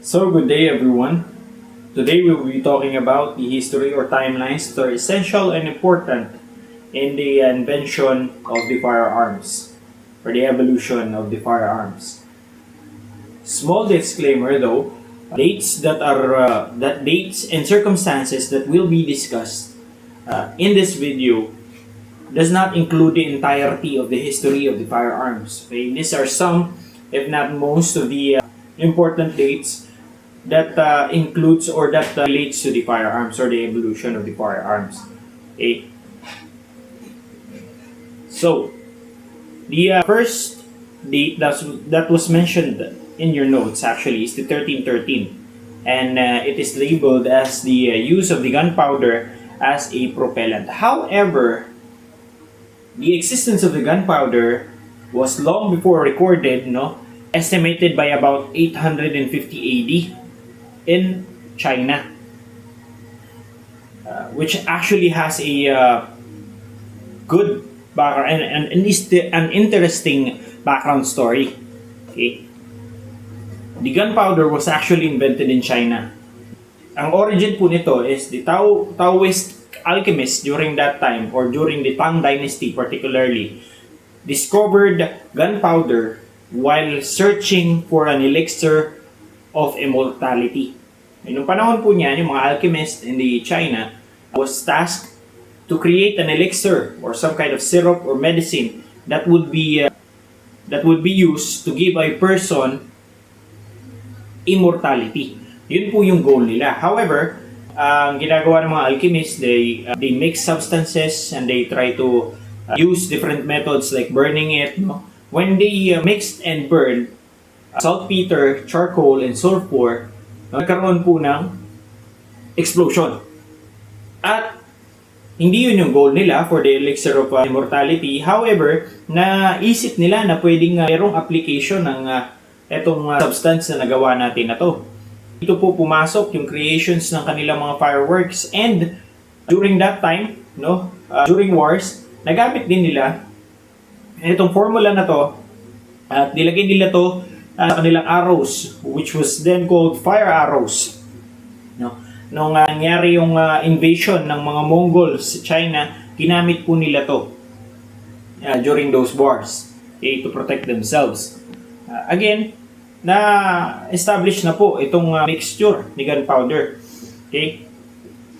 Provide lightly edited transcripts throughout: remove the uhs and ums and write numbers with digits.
So, good day everyone. Today we will be talking about the history or timelines that are essential and important in the invention of the firearms or the evolution of the firearms. Small disclaimer though, dates and circumstances that will be discussed in this video does not include the entirety of the history of the firearms. Okay? These are some, if not most, of the important dates that includes or that relates to the firearms or the evolution of the firearms. Okay. So, the first date that was mentioned in your notes actually is the 1313, and it is labeled as the use of the gunpowder as a propellant. However, the existence of the gunpowder was long before recorded, estimated by about 850 AD in China, which actually has a good background and an interesting background story. Okay. The gunpowder was actually invented in China. Ang origin po nito is the Taoist alchemists during that time, or during the Tang Dynasty particularly, discovered gunpowder while searching for an elixir of immortality. Noong panahon po niyan, yung mga alchemists in the China was tasked to create an elixir or some kind of syrup or medicine that would be used to give a person immortality. Yun po yung goal nila. However, ang ginagawa ng mga alchemists, they mix substances and they try to use different methods like burning it. When they mixed and burned saltpeter, charcoal, and sulfur, nagkaroon po ng explosion. At hindi yun yung goal nila for the elixir of immortality. However, naisip nila na pwedeng merong application ng etong substance na nagawa natin na to. Dito po pumasok yung creations ng kanilang mga fireworks, and during that time, during wars, nagamit din nila itong formula na to at nilagay nila to sa kanilang arrows, which was then called fire arrows. Nung nangyari yung invasion ng mga Mongols sa China, ginamit po nila to during those wars, to protect themselves. Again, na-establish na po itong mixture ni gunpowder. Okay?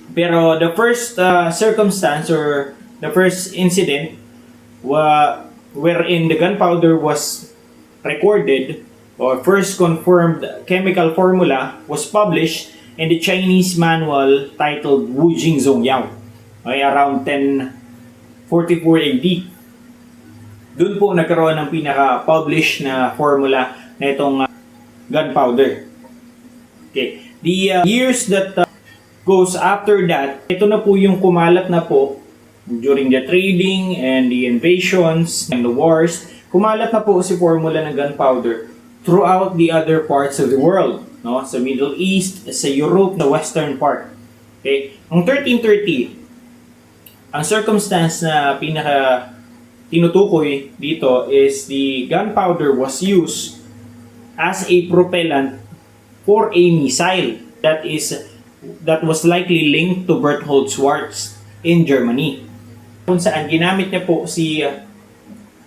Pero the first circumstance or the first incident wherein the gunpowder was recorded or first confirmed chemical formula was published in the Chinese manual titled Wu Jing Zong Yao, around 1044 AD. Doon po nagkaroon ng pinaka-published na formula na itong gunpowder. Okay. The years that goes after that, ito na po yung kumalat na po during the trading and the invasions and the wars. Kumalat na po si formula ng gunpowder throughout the other parts of the world, sa Middle East, sa Europe, the western part. Okay? Ang 1330, ang circumstance na pinaka tinutukoy dito is the gunpowder was used as a propellant for a missile that was likely linked to Berthold Schwarz in Germany, kung saan ginamit niya po si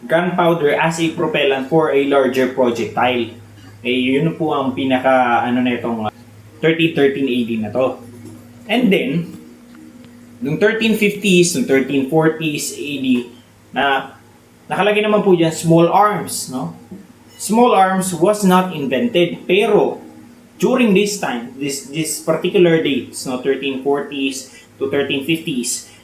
gunpowder as a propellant for a larger projectile. Yun po ang pinaka na itong 1313 AD na to. And then noong 1350s, noong 1340s AD, nakalagay naman po diyan small arms, Small arms was not invented, pero during this time, this particular dates, 1340s to 1350s,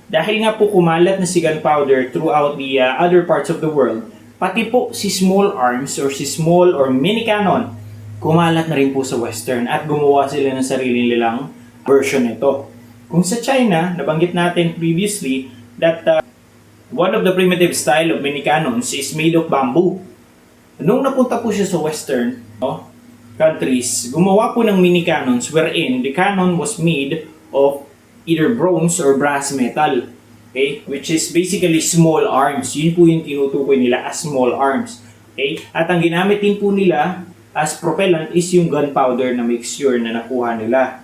dahil nga po kumalat na si gunpowder throughout the other parts of the world, pati po si small arms or si small or mini cannon, kumalat na rin po sa western at gumawa sila ng sarili nilang version nito. Kung sa China, nabanggit natin previously that one of the primitive style of mini cannons is made of bamboo. Nung napunta po siya sa western countries, gumawa po ng mini cannons wherein the cannon was made of either bronze or brass metal. Okay? Which is basically small arms. Yun po yung tinutukoy nila as small arms. Okay? At ang ginamit din po nila as propellant is yung gunpowder na mixture na nakuha nila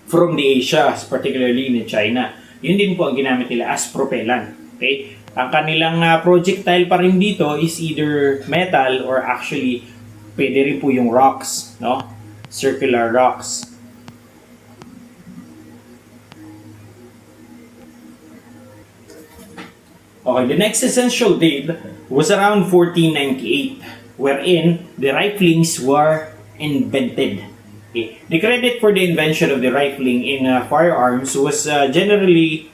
from the Asia, particularly in China. Yun din po ang ginamit nila as propellant. Okay? Ang kanilang projectile pa rin dito is either metal or actually pwede rin po yung rocks, no? Circular rocks. Okay, the next essential date was around 1498, wherein the riflings were invented. Okay. The credit for the invention of the rifling in firearms was generally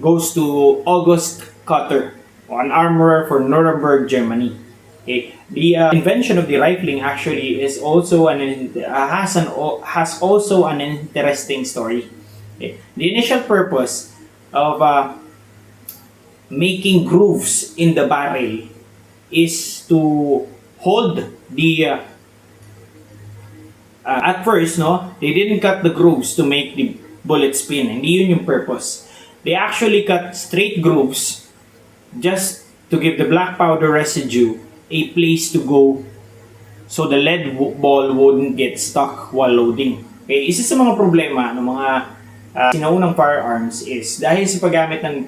goes to August Cutter, an armorer for Nuremberg, Germany. Okay. The invention of the rifling actually is also has also an interesting story. Okay. The initial purpose of making grooves in the barrel is to hold the at first, no, they didn't cut the grooves to make the bullet spin. Hindi yun yung purpose. They actually cut straight grooves just to give the black powder residue a place to go so the lead ball wouldn't get stuck while loading. Okay, isa sa mga problema ng mga sinaunang firearms is dahil sa paggamit ng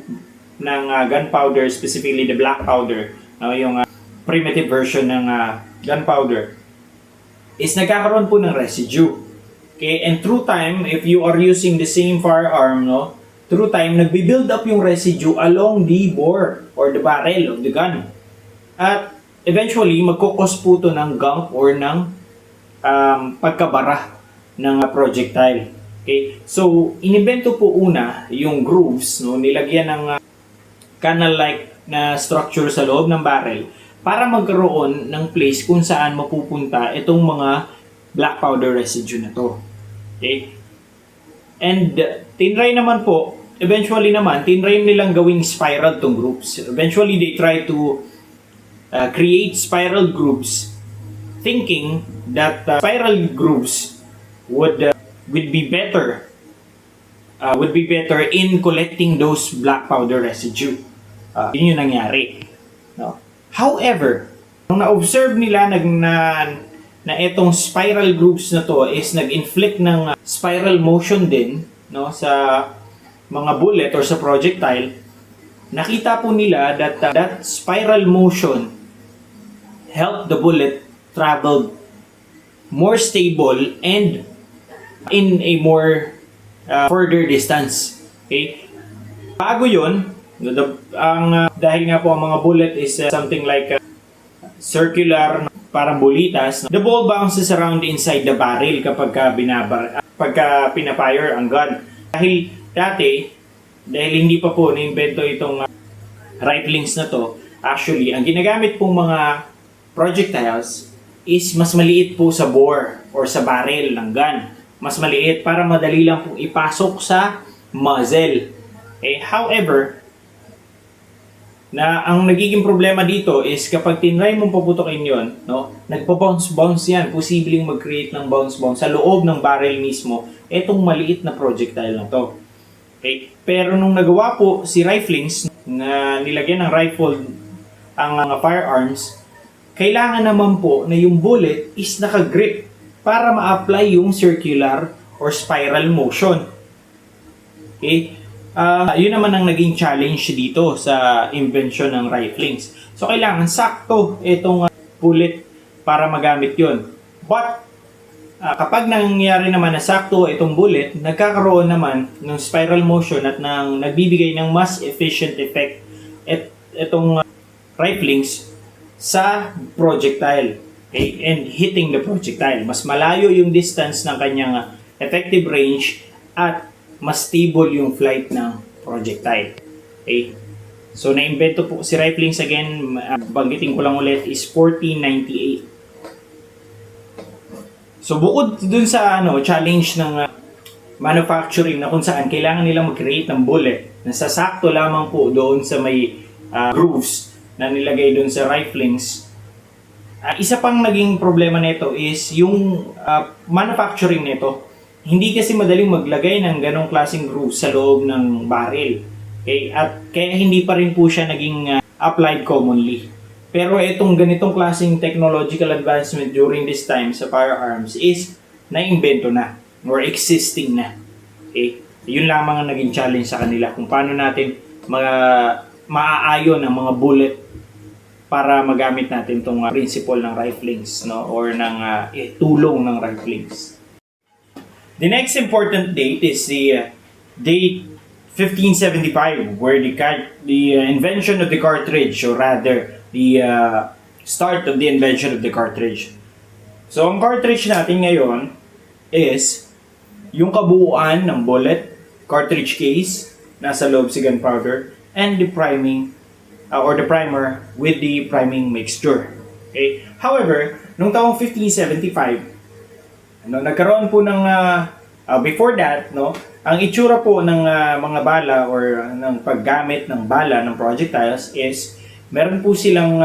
gunpowder, specifically the black powder, yung primitive version ng gunpowder, is nagkakaroon po ng residue. Okay, and through time, if you are using the same firearm, no, through time, nagbi-build up yung residue along the bore or the barrel of the gun. At eventually, magkukos po ito ng gunk or ng pagkabara ng projectile. Okay, so inimbento po una yung grooves, no, nilagyan ng canal-like na structure sa loob ng barrel para magkaroon ng place kung saan mapupunta itong mga black powder residue na to. Okay? And tinry naman po, eventually naman, tinry nilang gawing spiral tong groups. Eventually, they try to create spiral groups thinking that spiral grooves would be better in collecting those black powder residue. Yun yung nangyari. No? However, nung na-observe nila na itong spiral grooves na to is nag-inflict ng spiral motion din, no, sa mga bullet or sa projectile, nakita po nila that spiral motion helped the bullet travel more stable and in a more further distance. Okay? Bago yun, dahil nga po ang mga bullet is something like circular, parang bulitas, the ball bounces around inside the barrel kapag pinafire ang gun. Dahil hindi pa po na-invento itong riflings na to, actually, ang ginagamit pong mga projectiles is mas maliit po sa bore or sa barrel ng gun. Mas maliit para madali lang pong ipasok sa muzzle. However, ang nagiging problema dito is kapag tinry mong paputokin yon, no, nagpo-bounce yan, posibleng mag-create ng bounce sa loob ng barrel mismo, etong maliit na projectile na to. Okay? Pero nung nagawa po si riflings na nilagyan ng rifle ang mga firearms, kailangan naman po na yung bullet is nakagrip para ma-apply yung circular or spiral motion. Okay? Yun naman ang naging challenge dito sa invention ng riflings. So, kailangan sakto itong bullet para magamit yun. But, kapag nangyari naman na sakto itong bullet, nagkakaroon naman ng spiral motion at nagbibigay ng mas efficient effect itong riflings sa projectile. Okay? And hitting the projectile. Mas malayo yung distance ng kanyang effective range at mas stable yung flight ng projectile. Okay? So, na-invento po si riflings again, banggitin ko lang ulit, is 1498. So, bukod dun sa challenge ng manufacturing na kung saan kailangan nilang mag-create ng bullet na sasakto lamang po doon sa may grooves na nilagay doon sa riflings, isa pang naging problema nito is yung manufacturing nito. Hindi kasi madaling maglagay ng ganong klaseng groove sa loob ng barrel. Okay? At kaya hindi pa rin po siya naging applied commonly. Pero itong ganitong klaseng technological advancement during this time sa firearms is na-invento na or existing na. Okay? Yun lamang ang naging challenge sa kanila kung paano natin maaayon ang mga bullet para magamit natin itong principle ng riflings, no, or ng tulong ng riflings. The next important date is the date 1575, where the invention of the cartridge, or rather the start of the invention of the cartridge. So ang cartridge natin ngayon is yung kabuuan ng bullet, cartridge case, nasa loob si gunpowder, and the priming or the primer with the priming mixture. Okay? However, nung taong 1575, nagkaroon po ng before that, no, ang itsura po ng mga bala or ng paggamit ng bala ng projectiles is meron po silang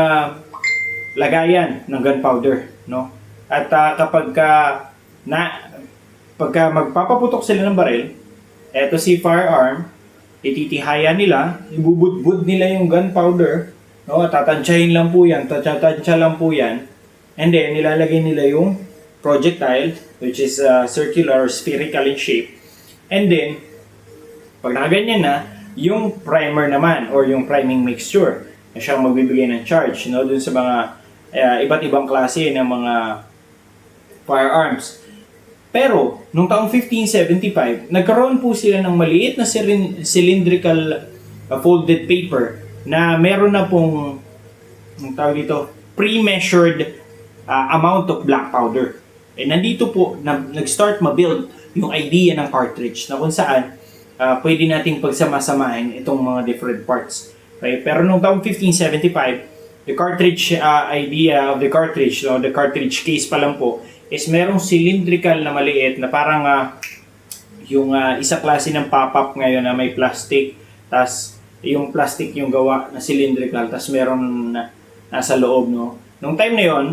lagayan ng gunpowder, no? At pagka magpapaputok sila ng baril, eto si firearm, ititihayan nila, ibubudbud nila yung gunpowder, no? Tatansyahin lang po yan, tatansya lang po yan, and then nilalagay nila yung projectile, which is circular or spherical in shape, and then pag nakaganyan na, yung primer naman or yung priming mixture na siyang magbibigay ng charge, no, dun sa mga iba't ibang klase ng mga firearms. Pero, nung taong 1575, nagkaroon po sila ng maliit na cylindrical folded paper na meron na pong, ang tawag dito, pre-measured amount of black powder. Eh, nandito po, nag-start ma-build yung idea ng cartridge na kung saan pwede nating pagsama-samahin itong mga different parts. Okay? Pero nung taong 1575, the cartridge idea of the cartridge, no, the cartridge case pa lang po, is merong cylindrical na maliit na parang yung isa klase ng pop-up ngayon na may plastic, tas yung plastic yung gawa na cylindrical, tas meron nasa loob, no. Nung time na yon,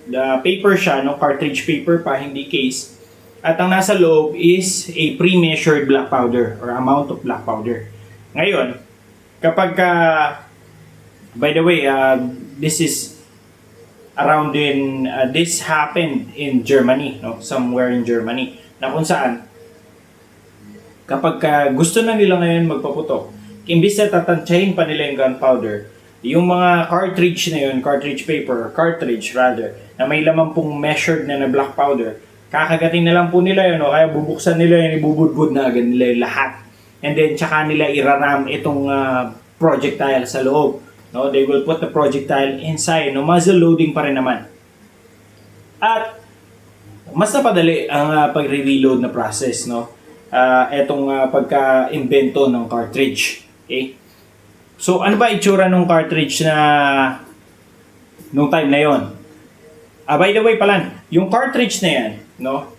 the paper siya, no, cartridge paper pa, hindi case, at ang nasa loob is a pre-measured black powder or amount of black powder. Ngayon, kapag by the way, this is around this happened in Germany, no, somewhere in Germany, na kung saan kapag gusto na nila ngayon magpaputok, imbis na tatansyahin pa nila yung gunpowder, yung mga cartridge na yun, cartridge paper, cartridge rather, na may laman pong measured na black powder, kakagating na lang po nila yun, no, kaya bubuksan nila yun, ibubudbud na agad nila yung lahat, and then tsaka nila iraram itong projectile sa loob. No, they will put the projectile inside, no, muzzle loading pa rin naman. At mas napadali ang pagre-reload na process, no. Etong pagka-invento ng cartridge. Okay? So ano ba itsura ng cartridge na nung time na yon? By the way pala, yung cartridge na yan, no,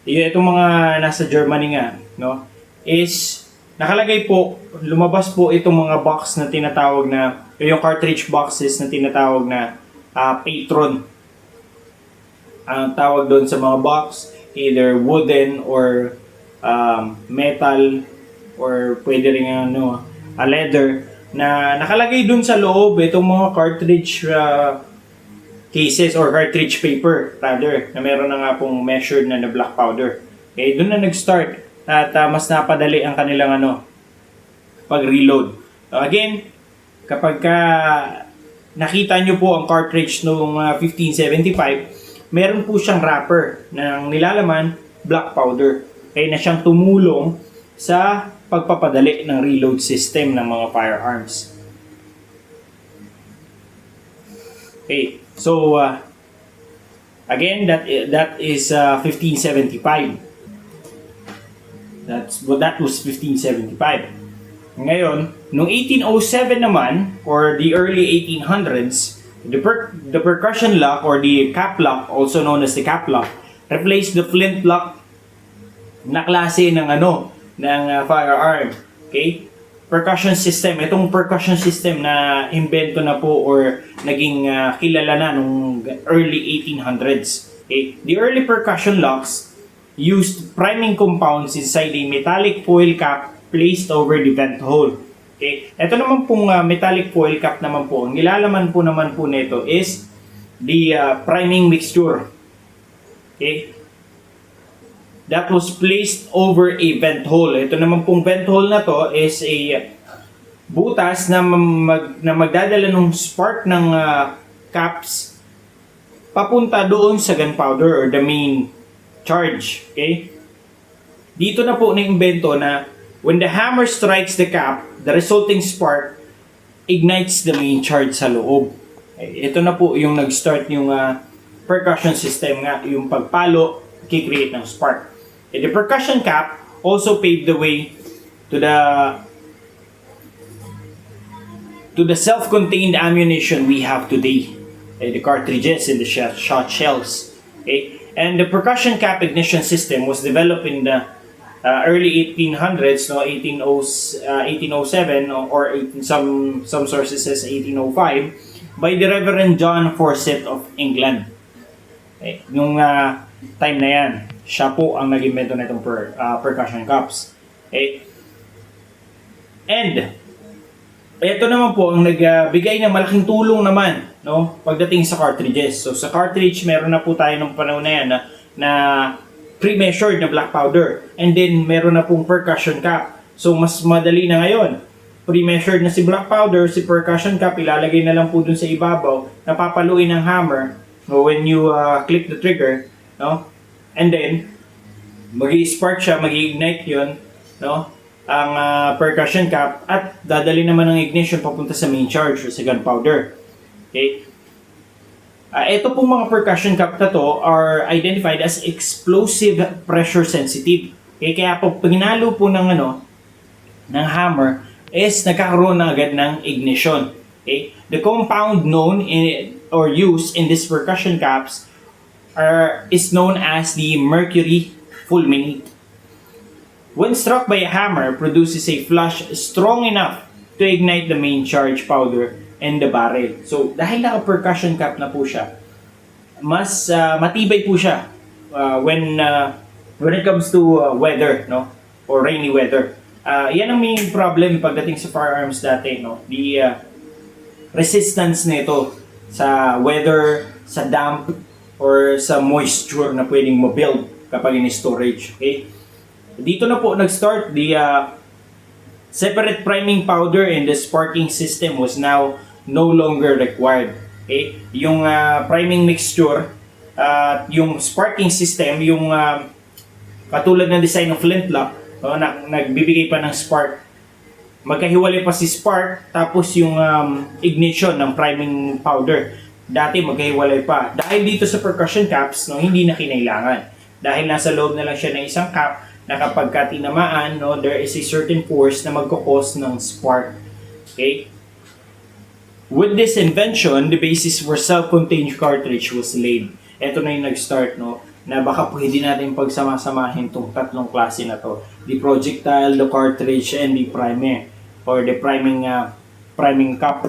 itong mga nasa Germany nga, no, is nakalagay po, lumabas po itong mga box na tinatawag na, yung cartridge boxes na tinatawag na patron. Ang tawag doon sa mga box, either wooden or metal or pwede rin leather, na nakalagay doon sa loob itong mga cartridge cases or cartridge paper rather, na meron na nga pong measured na black powder. Okay, doon na nag-start at mas napadali ang kanilang pag-reload. Again, kapag nakita nyo po ang cartridge noong 1575, meron po siyang wrapper na nilalaman black powder. Kaya na siyang tumulong sa pagpapadali ng reload system ng mga firearms. Okay, so again, that is 1575. That was 1575. Ngayon, noong 1807 naman, or the early 1800s, the percussion lock or the cap lock, also known as the cap lock, replaced the flintlock na klase ng firearm. Okay? Percussion system. Itong percussion system na invento na po or naging kilala na nung early 1800s. Okay? The early percussion locks used priming compounds inside a metallic foil cap placed over the vent hole. Okay? Ito naman pong metallic foil cap naman po, ang nilalaman po naman po nito is the priming mixture. Okay? That was placed over a vent hole. Ito naman pong vent hole na to is a butas na, magdadala ng spark ng caps papunta doon sa gunpowder or the main charge. Okay? Dito na po na-invento na when the hammer strikes the cap, the resulting spark ignites the main charge sa loob. Ito na po yung nag-start yung percussion system nga, yung pagpalo, kikreate ng spark. The percussion cap also paved the way to the self-contained ammunition we have today. The cartridges and the shot shells. Okay? And the percussion cap ignition system was developed in the early 1800s, no, 1807 or some sources says 1805 by the Reverend John Fawcett of England. Okay. Nung time na yan, siya po ang nag-invento na itong percussion caps. Okay. And ito naman po ang nagbigay ng malaking tulong naman, no, pagdating sa cartridges. So sa cartridge, meron na po tayo nung panahon na yan na pre-measured na black powder. And then meron na pong percussion cap. So mas madali na ngayon. Pre-measured na si black powder, si percussion cap, ilalagay na lang po dun sa ibabaw, napapaluin ng hammer when you click the trigger, no? And then, mag-i-spark siya, mag-i-ignite yun, no? Ang percussion cap at dadali naman ng ignition papunta sa main charge or sa gunpowder. Okay? Ito pong mga percussion cap na to are identified as explosive pressure sensitive. Okay? Kaya pag pinalo po ng hammer, is nagkakaroon na agad ng ignition. Okay? The compound known or used in these percussion caps is known as the mercury fulminate. When struck by a hammer, produces a flash strong enough to ignite the main charge powder and the barrel. So, dahil naka-percussion cap na po siya, mas matibay po siya when it comes to weather, no, or rainy weather. Yan ang main problem pagdating sa firearms dati, no? The resistance nito sa weather, sa damp, or sa moisture na pwedeng ma-build kapag in-storage. Okay? Dito na po nag-start the separate priming powder and the sparking system was now no longer required. Okay? Yung priming mixture, yung sparking system, yung katulad ng design ng flintlock, no, nagbibigay pa ng spark. Magkahiwalay pa si spark tapos yung ignition ng priming powder. Dati magkahiwalay pa. Dahil dito sa percussion caps, no, hindi na kinailangan. Dahil nasa loob na lang siya ng isang cap na kapag tinamaan, no, there is a certain force na magkakos ng spark. Okay? With this invention, the basis for self-contained cartridge was laid. Ito na yung nag-start, no, na baka pwede natin pagsama-samahin itong tatlong klase na to. The projectile, the cartridge, and the primer or the priming cap.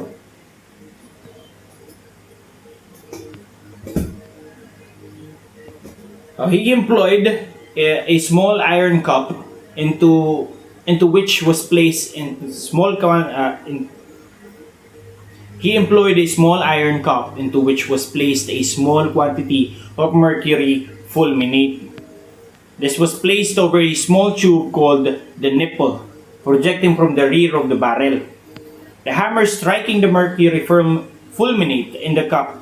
He employed a small iron cup into which was placed He employed a small iron cup into which was placed a small quantity of mercury fulminate. This was placed over a small tube called the nipple, projecting from the rear of the barrel. The hammer striking the mercury fulminate in the cup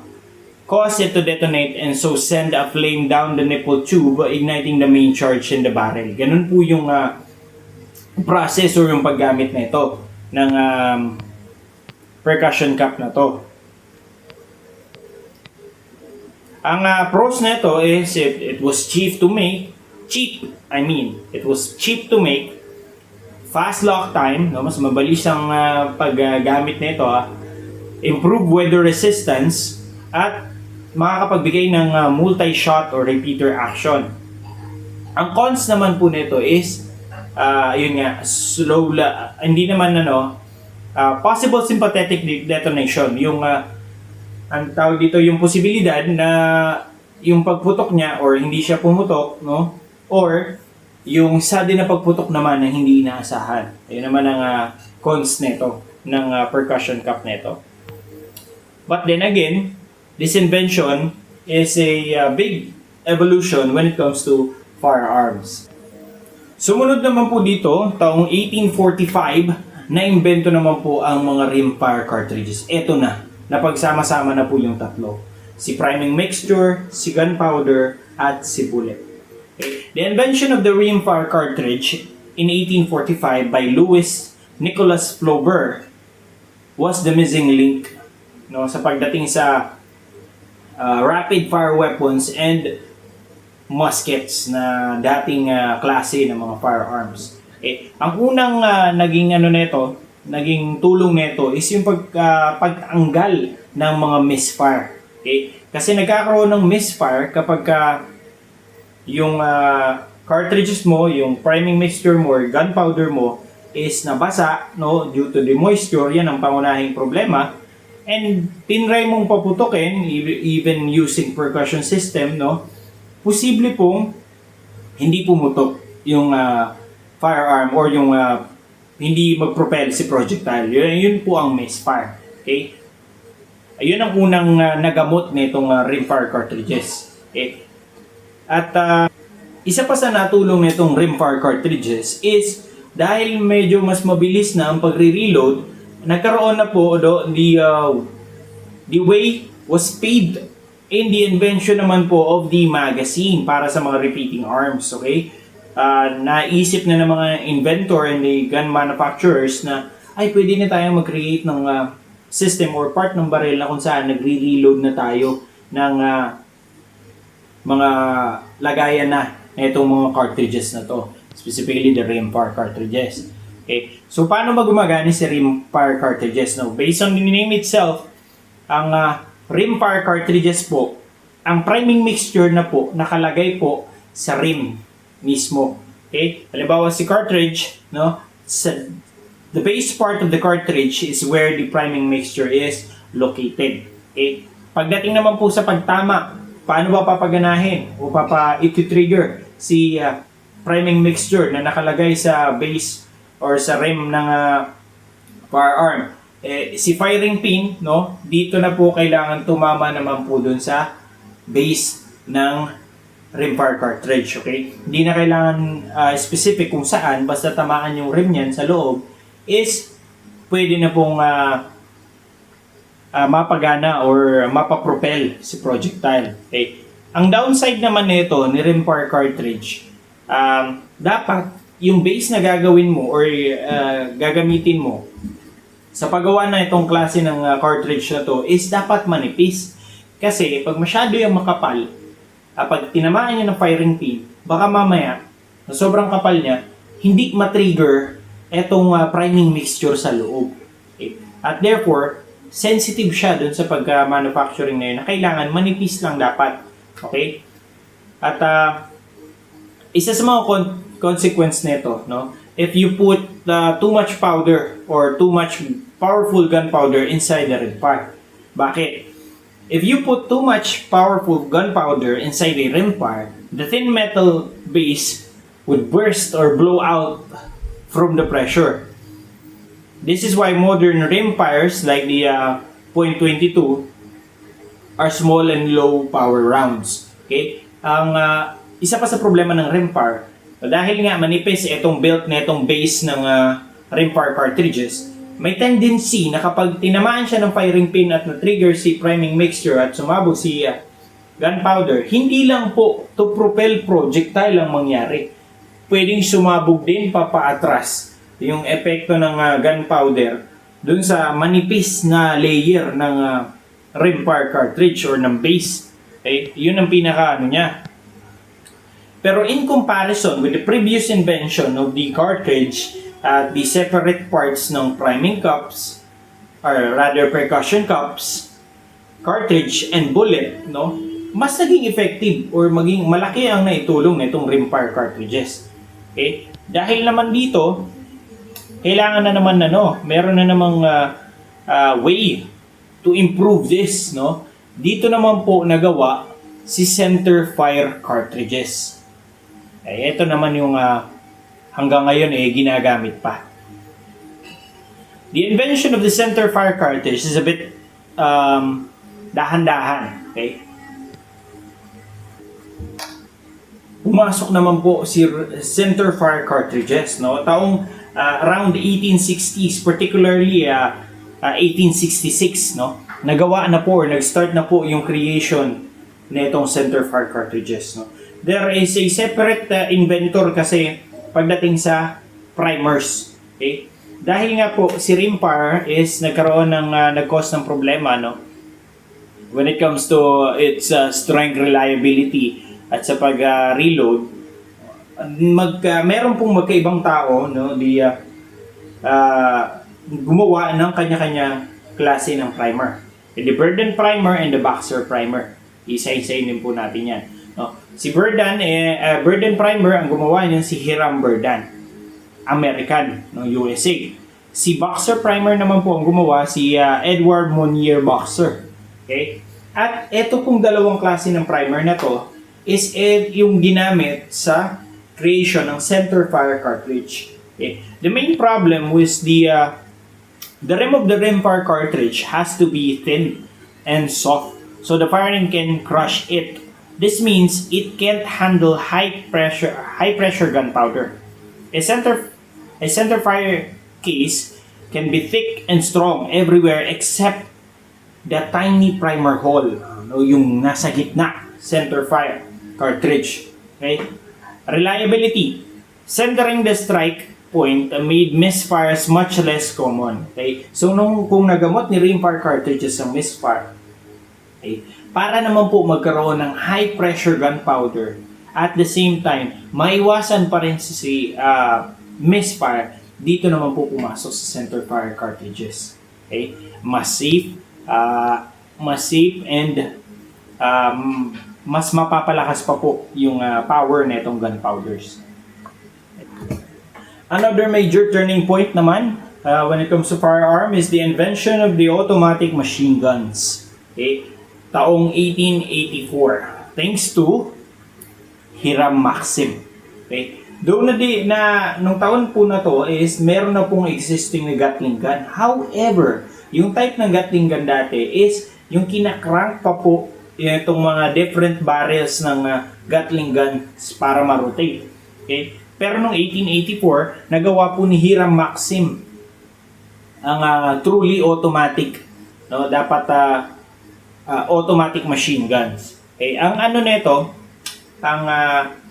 caused it to detonate and so send a flame down the nipple tube, igniting the main charge in the barrel. Ganun po yung process or yung paggamit na ito ng percussion cap na to. Ang pros nito is it was cheap to make, fast lock time, no, mas mabilis ang paggamit nito, improve weather resistance, at makakapagbigay ng multi-shot or repeater action. Ang cons naman po nito is yun nga, hindi naman possible sympathetic detonation, yung ang tawag dito, yung posibilidad na yung pagputok niya or hindi siya pumutok, no? Or yung sudden na pagputok naman na hindi inaasahan. Ayun naman ang cons nito ng percussion cap nito. But then again, this invention is a big evolution when it comes to firearms. Sumunod naman po dito, taong 1845, na-imbento naman po ang mga rimfire cartridges. Ito na, napagsama-sama na po yung tatlo. Si priming mixture, si gunpowder, at si bullet. Okay. The invention of the rimfire cartridge in 1845 by Louis Nicholas Flaubert was the missing link, no, sa pagdating sa rapid fire weapons and muskets na dating klase ng mga firearms. Okay. Ang unang naging naging tulong nito is yung pagtanggal ng mga misfire. Okay? Kasi nagkakaroon ng misfire kapag yung cartridges mo, yung priming mixture mo or gunpowder mo is nabasa, no, due to the moisture. Yan ang pangunahing problema. And tinry mong paputukin, even using percussion system, no, posible pong hindi pumutok yung firearm or yung hindi mag-propel si projectile. Yun po ang misfire. Okay? Ayun ang unang nagamot nitong rimfire cartridges. Okay? At isa pa sa natulong nitong rimfire cartridges is dahil medyo mas mabilis na ang pagre-reload, nagkaroon na po the way was paved in the invention naman po of the magazine para sa mga repeating arms. Okay? Naisip na ng mga inventor and the gun manufacturers na ay pwede na tayong mag-create ng system or part ng barrel na kung saan nagre-reload na tayo ng mga lagayan na itong mga cartridges na to. Specifically the rimfire cartridges. Okay. So paano ba gumagana si rimfire cartridges? No? Based on the name itself, ang rimfire cartridges po, ang priming mixture na po nakalagay po sa rim mismo. Okay? Halimbawa si cartridge, no? The base part of the cartridge is where the priming mixture is located. Okay? Pagdating naman po sa pagtama, paano ba papaganahin o iti-trigger si priming mixture na nakalagay sa base or sa rim ng firearm? Si firing pin, no, dito na po kailangan tumama naman po dun sa base ng rimfire cartridge. Okay? Hindi na kailangan specific kung saan, basta tamaan yung rim niyan sa loob is pwede na pong mapagana or mapapropel si projectile. Okay? Ang downside naman nito ni rimfire cartridge, dapat yung base na gagawin mo or gagamitin mo sa paggawa na itong klase ng cartridge na to is dapat manipis. Kasi pag masyado yung makapal, pag tinamaan niya ng firing pin, baka mamaya, na sobrang kapal niya, hindi matrigger itong priming mixture sa loob. Okay? At therefore, sensitive siya dun sa pag-manufacturing na yun na kailangan manipis lang dapat. Okay? At isa sa mga consequence nito, no? If you put too much powder or too much powerful gunpowder inside the rimfire. Bakit? If you put too much powerful gunpowder inside a rimfire, the thin metal base would burst or blow out from the pressure. This is why modern rimfires like the .22 are small and low power rounds. Okay? Ang isa pa sa problema ng rimfire, dahil nga manipis itong built na itong base ng rimfire cartridges, may tendency na kapag tinamaan siya ng firing pin at na-trigger si priming mixture at sumabog si gunpowder, hindi lang po to propel projectile ang mangyari. Pwedeng sumabog din papaatras yung epekto ng gunpowder dun sa manipis na layer ng rimfire cartridge or ng base. Okay? Yun ang pinaka niya. Pero in comparison with the previous invention of the cartridge at the separate parts ng priming cups, or rather percussion cups, cartridge, and bullet, no, mas naging effective or maging malaki ang naitulong nitong rimfire cartridges. Okay? Dahil naman dito, kailangan na naman meron na namang way to improve this, no? Dito naman po nagawa si center fire cartridges. Ito naman yung hanggang ngayon ginagamit pa. The invention of the center fire cartridge is a bit dahan-dahan. Okay? Pumasok naman po si center fire cartridges, no? Taong around 1860s, particularly 1866, no? Nagawa na po or nag-start na po yung creation nitong center fire cartridges, no? There is a separate inventor kasi pagdating sa primers. Okay? Dahil nga po si Rimfire is nagkaroon ng nag-cause ng problema, no? When it comes to its strength, reliability at sa pag-reload, meron pong magkaibang tao, no, gumawa ng kanya-kanyang klase ng primer. The Burden primer and the Boxer primer. Isa-isayin din po natin yan. No? Si Burden primer, ang gumawa niyan si Hiram Burden, American, no, USA. Si Boxer primer naman po ang gumawa si Edward Monier Boxer. Okay? At ito pong dalawang klase ng primer na to is yung ginamit sa creation ng center fire cartridge. Okay? The main problem was the rim of the Rimfire cartridge has to be thin and soft, so the firing can crush it. This means it can't handle high pressure gunpowder. A center fire case can be thick and strong everywhere except the tiny primer hole, yung nasa gitna, center fire cartridge. Okay? Reliability. Centering the strike point made misfires much less common. Okay? So, kung nagamot ni Rimfire cartridges ang misfire, okay, para naman po magkaroon ng high pressure gunpowder, at the same time, maiwasan pa rin si misfire, dito naman po pumasok sa center fire cartridges. Okay? Mas safe and mas mapapalakas pa po yung power na itong gunpowders. Another major turning point naman when it comes to firearm is the invention of the automatic machine guns. Okay? Taong 1884. Thanks to Hiram Maxim. Okay? Doon nung taon po na to is meron na pong existing na Gatling gun. However, yung type ng Gatling gun dati is yung kinakrank pa po itong mga different barrels ng Gatling guns para ma-rotate. Okay? Pero noong 1884, nagawa po ni Hiram Maxim ang truly automatic, no? Dapat automatic machine guns. Okay? Ang nito, ang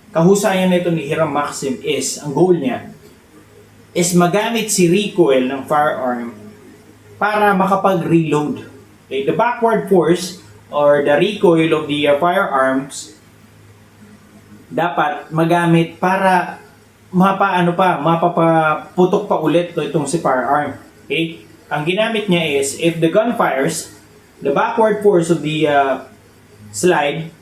kahusayan nito ni Hiram Maxim is, ang goal niya is magamit si recoil ng firearm para makapag-reload. Okay? The backward force or the recoil of the firearms dapat magamit para mapapaputok pa ulit itong si firearm. Okay? Ang ginamit niya is, if the gun fires, the backward force of the slide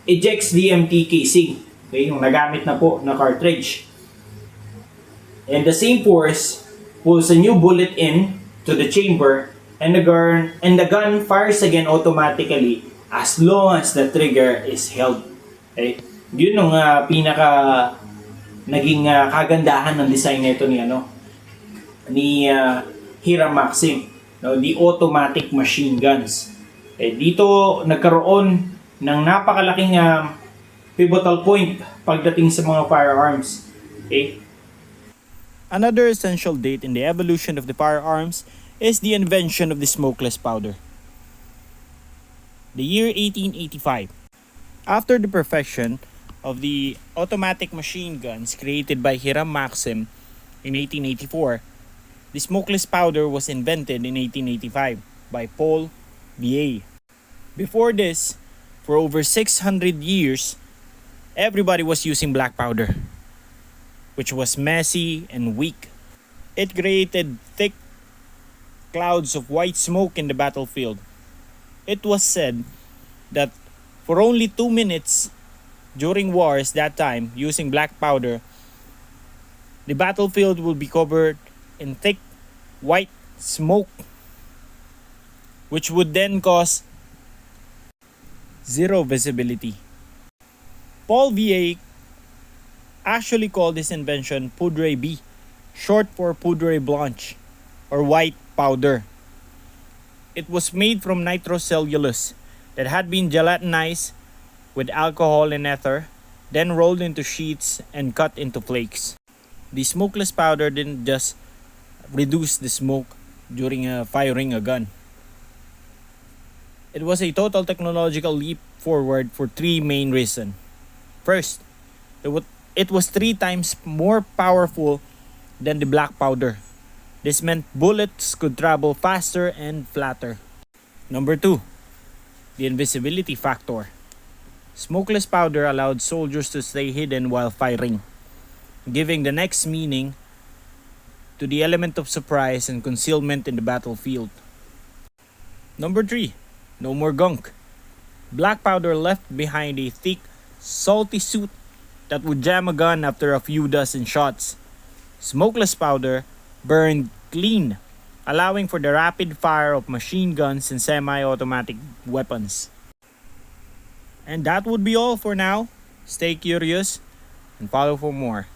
ejects the empty casing. Okay? Yung nagamit na po na cartridge. And the same force pulls a new bullet in to the chamber, and the gun fires again automatically as long as the trigger is held. Okay? Yun yung naging kagandahan ng design nito ni Hiram Maxim, no? The automatic machine guns. Dito nagkaroon ng napakalaking pivotal point pagdating sa mga firearms. Okay? Another essential date in the evolution of the firearms is the invention of the smokeless powder. The year 1885. After the perfection of the automatic machine guns created by Hiram Maxim in 1884, the smokeless powder was invented in 1885 by Paul VA. Before this, for over 600 years, everybody was using black powder, which was messy and weak. It created thick clouds of white smoke in the battlefield. It was said that for only 2 minutes during wars that time, using black powder, the battlefield will be covered in thick white smoke, which would then cause zero visibility. Paul VA actually called this invention Poudre B, short for Poudre Blanche. or white powder. It was made from nitrocellulose that had been gelatinized with alcohol and ether, then rolled into sheets and cut into flakes. The smokeless powder didn't just reduce the smoke during firing a gun. It was a total technological leap forward for three main reasons. First, it was three times more powerful than the black powder. This meant bullets could travel faster and flatter. Number two, the invisibility factor. Smokeless powder allowed soldiers to stay hidden while firing, giving the next meaning to the element of surprise and concealment in the battlefield. Number three, no more gunk. Black powder left behind a thick, salty soot that would jam a gun after a few dozen shots. Smokeless powder burned clean, allowing for the rapid fire of machine guns and semi-automatic weapons. And that would be all for now. Stay curious and follow for more.